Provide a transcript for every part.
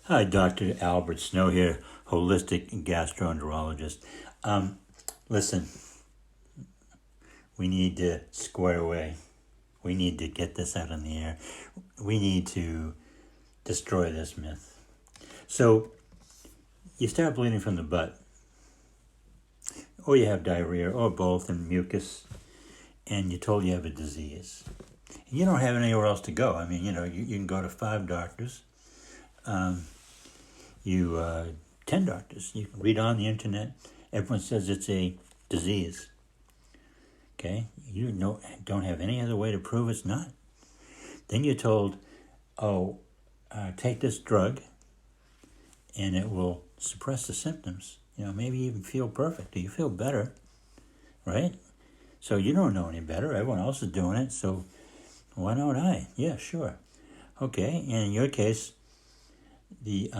Hi, Dr. Albert Snow here, Holistic Gastroenterologist. Listen, we need to square away. We need to get this out in the air. We need to destroy this myth. So, you start bleeding from the butt, or you have diarrhea, or both, and mucus, and you're told you have a disease. And you don't have anywhere else to go. I mean, you can go to 5 doctors. 10 doctors. You can read on the internet. Everyone says it's a disease. Okay? You don't have any other way to prove it's not. Then you're told, take this drug and it will suppress the symptoms. Maybe even feel perfect. You feel better, right? So you don't know any better. Everyone else is doing it, so why don't I? Yeah, sure. Okay, and in your case, the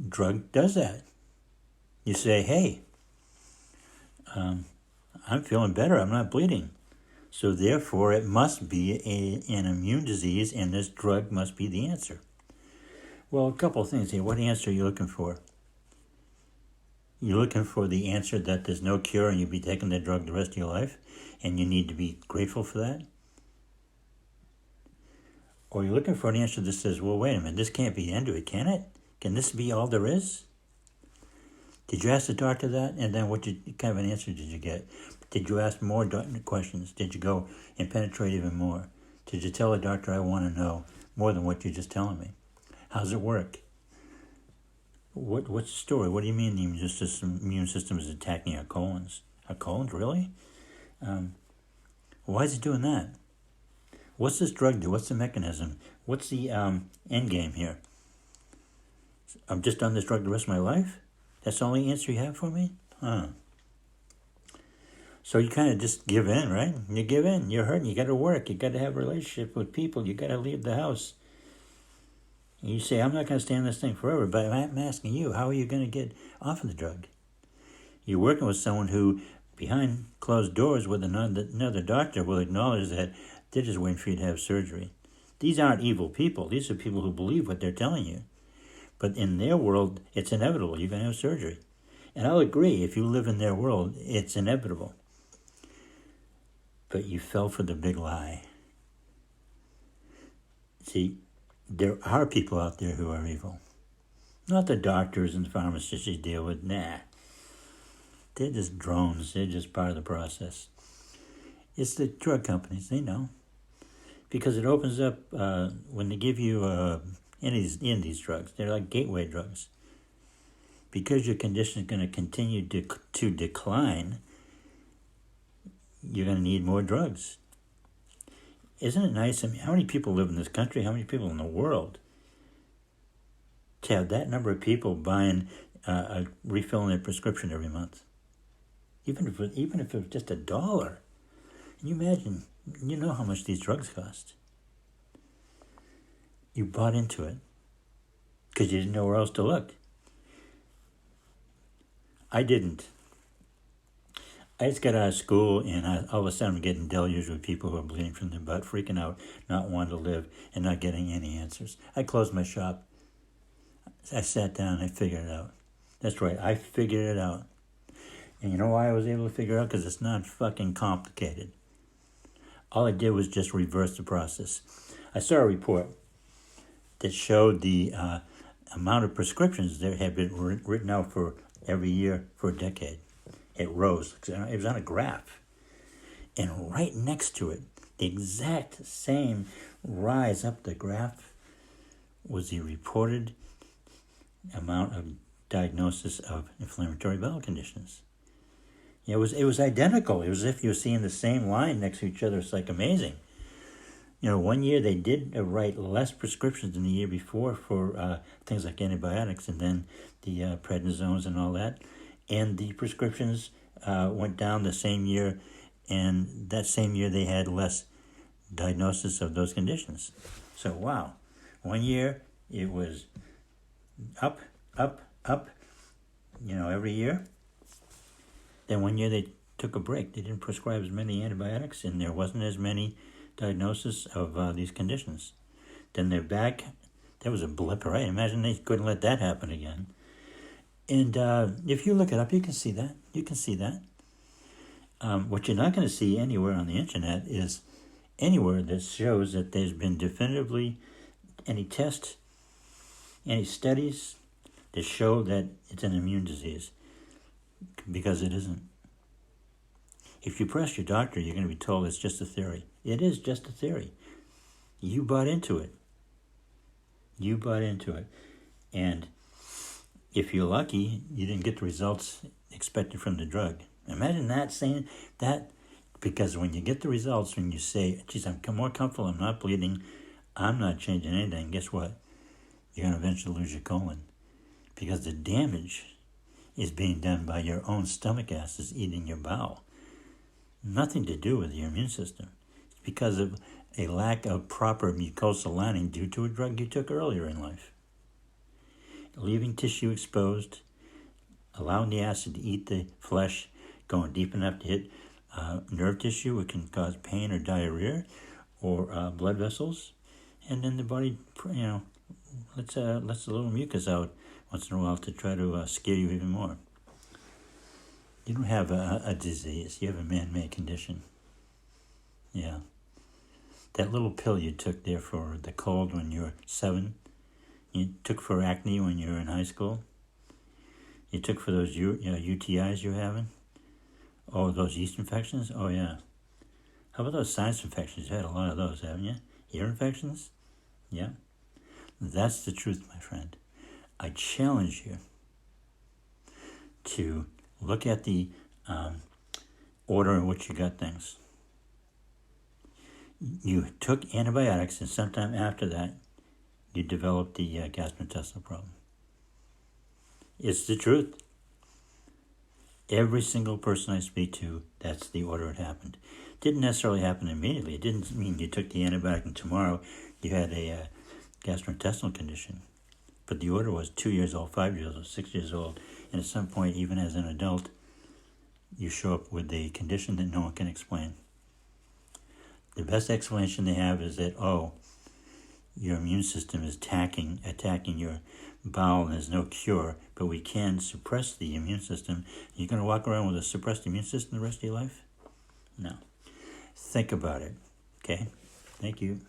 drug does that. You say, hey, I'm feeling better, I'm not bleeding. So therefore it must be an immune disease and this drug must be the answer. Well, a couple of things here. What answer are you looking for? You're looking for the answer that there's no cure and you'll be taking the drug the rest of your life and you need to be grateful for that? Or you're looking for an answer that says, well, wait a minute, this can't be the end of it, can it? Can this be all there is? Did you ask the doctor that? And then what kind of an answer did you get? Did you ask more questions? Did you go and penetrate even more? Did you tell the doctor, I want to know more than what you're just telling me? How's it work? What's the story? What do you mean the immune system is attacking our colons? Our colons, really? Why is it doing that? What's this drug do? What's the mechanism? What's the end game here? I'm just on this drug the rest of my life? That's the only answer you have for me? So you kind of just give in, right? You give in. You're hurting. You got to work. You got to have a relationship with people. You got to leave the house. And you say, I'm not going to stay on this thing forever, but I'm asking you, how are you going to get off of the drug? You're working with someone who, behind closed doors with another doctor, will acknowledge that they're just waiting for you to have surgery. These aren't evil people. These are people who believe what they're telling you. But in their world, it's inevitable. You're going to have surgery. And I'll agree, if you live in their world, it's inevitable. But you fell for the big lie. See, there are people out there who are evil. Not the doctors and pharmacists you deal with, nah. They're just drones. They're just part of the process. It's the drug companies, they know. Because it opens up, when they give you any of these drugs, they're like gateway drugs. Because your condition is going to continue to decline, you're going to need more drugs. Isn't it nice? I mean, how many people live in this country? How many people in the world? To have that number of people buying, refilling their prescription every month. Even if it was just $1. Can you imagine? You know how much these drugs cost. You bought into it because you didn't know where else to look. I didn't. I just got out of school and all of a sudden I'm getting deluged with people who are bleeding from their butt, freaking out, not wanting to live, and not getting any answers. I closed my shop. I sat down and I figured it out. That's right, I figured it out. And you know why I was able to figure it out? Because it's not fucking complicated. All I did was just reverse the process. I saw a report that showed the amount of prescriptions that had been written out for every year for a decade. It rose. It was on a graph. And right next to it, the exact same rise up the graph was the reported amount of diagnosis of inflammatory bowel conditions. It was identical. It was as if you were seeing the same line next to each other. It's like amazing. One year they did write less prescriptions than the year before for things like antibiotics and then the prednisones and all that. And the prescriptions went down the same year, and that same year they had less diagnosis of those conditions. So, wow. One year it was up, every year. Then one year they took a break. They didn't prescribe as many antibiotics, and there wasn't as many diagnosis of these conditions. Then they're That was a blip, right? Imagine they couldn't let that happen again. And if you look it up, you can see that. You can see that. What you're not going to see anywhere on the internet is anywhere that shows that there's been definitively any tests, any studies that show that it's an immune disease, because it isn't. If you press your doctor, you're going to be told it's just a theory. It is just a theory. You bought into it. You bought into it. And if you're lucky, you didn't get the results expected from the drug. Imagine that, saying that, because when you get the results, when you say, geez, I'm more comfortable, I'm not bleeding, I'm not changing anything, guess what? You're going to eventually lose your colon. Because the damage is being done by your own stomach acids eating your bowel. Nothing to do with your immune system. It's because of a lack of proper mucosal lining due to a drug you took earlier in life. Leaving tissue exposed, allowing the acid to eat the flesh, going deep enough to hit nerve tissue, it can cause pain or diarrhea or blood vessels, and then the body, lets a little mucus out once in a while to try to scare you even more. You don't have a disease, you have a man-made condition. Yeah. That little pill you took there for the cold when you were 7, you took for acne when you were in high school, you took for those UTIs you're having, oh, those yeast infections, oh yeah. How about those sinus infections? You had a lot of those, haven't you? Ear infections? Yeah. That's the truth, my friend. I challenge you to look at the order in which you got things. You took antibiotics, and sometime after that, you developed the gastrointestinal problem. It's the truth. Every single person I speak to, that's the order it happened. It didn't necessarily happen immediately. It didn't mean you took the antibiotic and tomorrow you had a gastrointestinal condition. But the order was 2 years old, 5 years old, 6 years old, and at some point, even as an adult, you show up with a condition that no one can explain. The best explanation they have is that, your immune system is attacking your bowel, and there's no cure, but we can suppress the immune system. You're going to walk around with a suppressed immune system the rest of your life? No. Think about it, okay? Thank you.